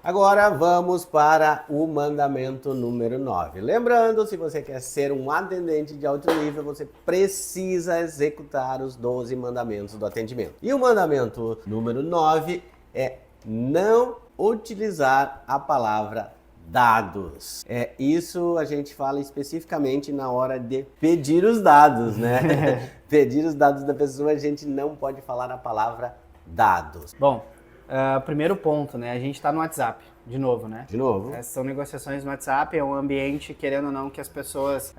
Agora vamos para o mandamento número 9. Lembrando, se você quer ser um atendente de alto nível, você precisa executar os 12 mandamentos do atendimento. E o mandamento número 9 é não utilizar a palavra dados. Isso a gente fala especificamente na hora de pedir os dados, né? Pedir os dados da pessoa, a gente não pode falar a palavra dados. Bom, primeiro ponto, né? A gente está no WhatsApp, de novo, né? De novo. São negociações no WhatsApp, é um ambiente, querendo ou não, que as pessoas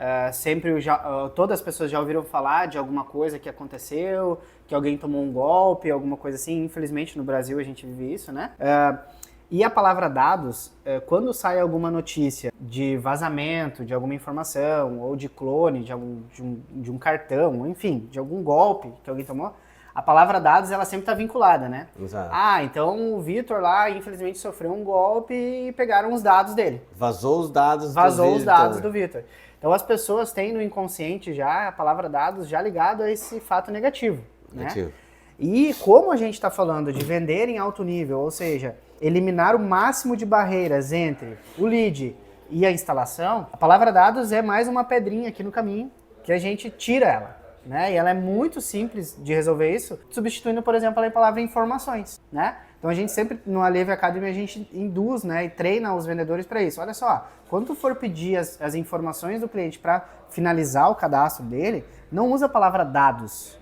todas as pessoas já ouviram falar de alguma coisa que aconteceu, que alguém tomou um golpe, alguma coisa assim. Infelizmente, no Brasil a gente vive isso, né? E a palavra dados, quando sai alguma notícia de vazamento, de alguma informação, ou de clone de um cartão, enfim, de algum golpe que alguém tomou, a palavra dados, ela sempre está vinculada, né? Exato. Então o Vitor lá, infelizmente, sofreu um golpe e pegaram os dados dele. Vazou os dados do Vitor. Então as pessoas têm no inconsciente já a palavra dados já ligado a esse fato negativo, né? E como a gente está falando de vender em alto nível, ou seja, eliminar o máximo de barreiras entre o lead e a instalação, a palavra dados é mais uma pedrinha aqui no caminho que a gente tira ela. Né? E ela é muito simples de resolver isso, substituindo, por exemplo, a palavra informações, né? Então a gente sempre, no Aleve Academy, a gente induz, né, e treina os vendedores para isso. Olha só, quando tu for pedir as informações do cliente para finalizar o cadastro dele, não usa a palavra dados,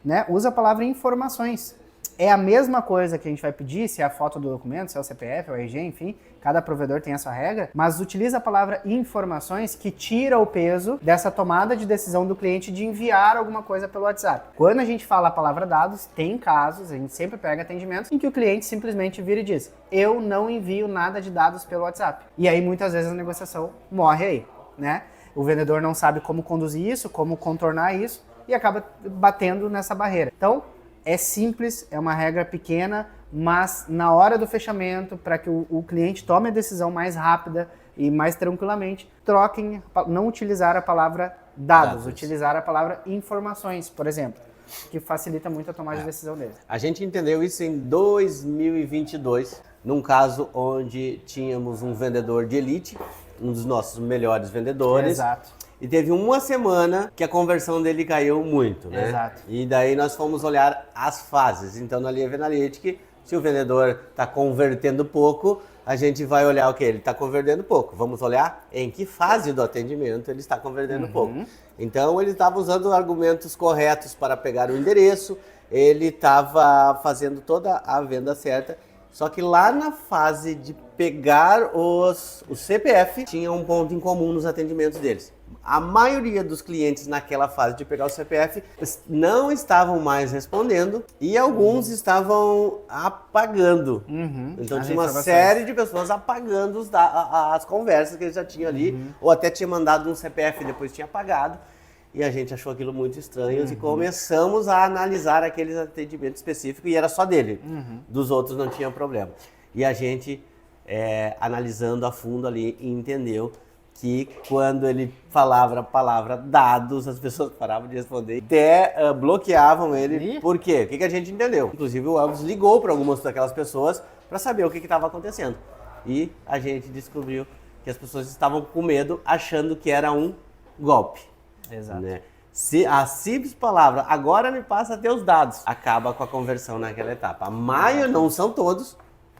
né? Usa a palavra informações. É a mesma coisa que a gente vai pedir, se é a foto do documento, se é o CPF, o RG, enfim, cada provedor tem a sua regra, mas utiliza a palavra informações que tira o peso dessa tomada de decisão do cliente de enviar alguma coisa pelo WhatsApp. Quando a gente fala a palavra dados, tem casos, a gente sempre pega atendimentos, em que o cliente simplesmente vira e diz: eu não envio nada de dados pelo WhatsApp. E aí muitas vezes a negociação morre aí, né? O vendedor não sabe como conduzir isso, como contornar isso, e acaba batendo nessa barreira. Então, é simples, é uma regra pequena, mas na hora do fechamento, para que o cliente tome a decisão mais rápida e mais tranquilamente, não utilizar a palavra dados, utilizar a palavra informações, por exemplo, que facilita muito a tomada de decisão dele. A gente entendeu isso em 2022, num caso onde tínhamos um vendedor de elite, um dos nossos melhores vendedores. Exato. E teve uma semana que a conversão dele caiu muito, né? Exato. E daí nós fomos olhar as fases. Então, na Live Analytics, se o vendedor está convertendo pouco, a gente vai olhar o que? Ele está convertendo pouco. Vamos olhar em que fase do atendimento ele está convertendo pouco. Então, ele estava usando argumentos corretos para pegar o endereço, ele estava fazendo toda a venda certa. Só que lá na fase de pegar os CPF, tinha um ponto em comum nos atendimentos deles. A maioria dos clientes naquela fase de pegar o CPF não estavam mais respondendo e alguns estavam apagando. Então tinha uma série de pessoas apagando as conversas que eles já tinham ali, ou até tinha mandado um CPF e depois tinha apagado. E a gente achou aquilo muito estranho e começamos a analisar aqueles atendimentos específicos e era só dele. Dos outros não tinha problema. E a gente, analisando a fundo ali, entendeu que quando ele falava a palavra dados, as pessoas paravam de responder, até bloqueavam ele. Por quê? O que a gente entendeu? Inclusive o Elvis ligou para algumas daquelas pessoas para saber o que estava acontecendo. E a gente descobriu que as pessoas estavam com medo, achando que era um golpe. Exato. Né? Se a simples palavra, agora me passa teus dados, acaba com a conversão naquela etapa. A maioria, não são todos,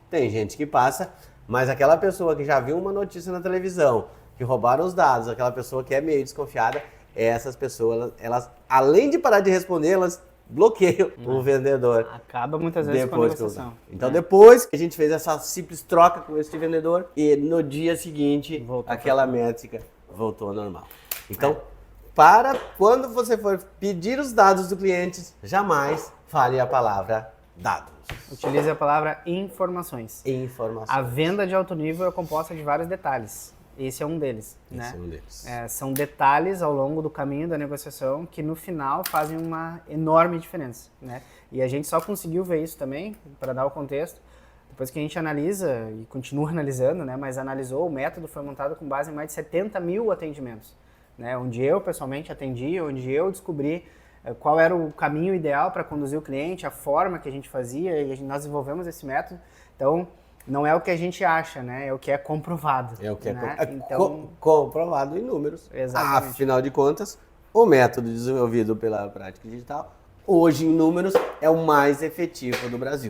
tem gente que passa, mas aquela pessoa que já viu uma notícia na televisão, que roubaram os dados, aquela pessoa que é meio desconfiada, essas pessoas, elas além de parar de responder, elas bloqueiam o vendedor. Acaba muitas vezes com a negociação. Então depois que a gente fez essa simples troca com esse vendedor, e no dia seguinte, aquela métrica voltou ao normal. Então, para quando você for pedir os dados do cliente, jamais fale a palavra dados. Utilize a palavra informações. Informações. A venda de alto nível é composta de vários detalhes. Esse é um deles. Esse é um deles. São detalhes ao longo do caminho da negociação que no final fazem uma enorme diferença, né? E a gente só conseguiu ver isso também, para dar o contexto, depois que a gente analisa e continua analisando, né? Mas analisou, o método foi montado com base em mais de 70 mil atendimentos, né? Onde eu pessoalmente atendi, onde eu descobri qual era o caminho ideal para conduzir o cliente, a forma que a gente fazia, e nós desenvolvemos esse método. Então, Não é o que a gente acha, né? É o que é comprovado. É o que né? então, comprovado em números. Exatamente. Afinal de contas, o método desenvolvido pela prática digital, hoje em números, é o mais efetivo do Brasil.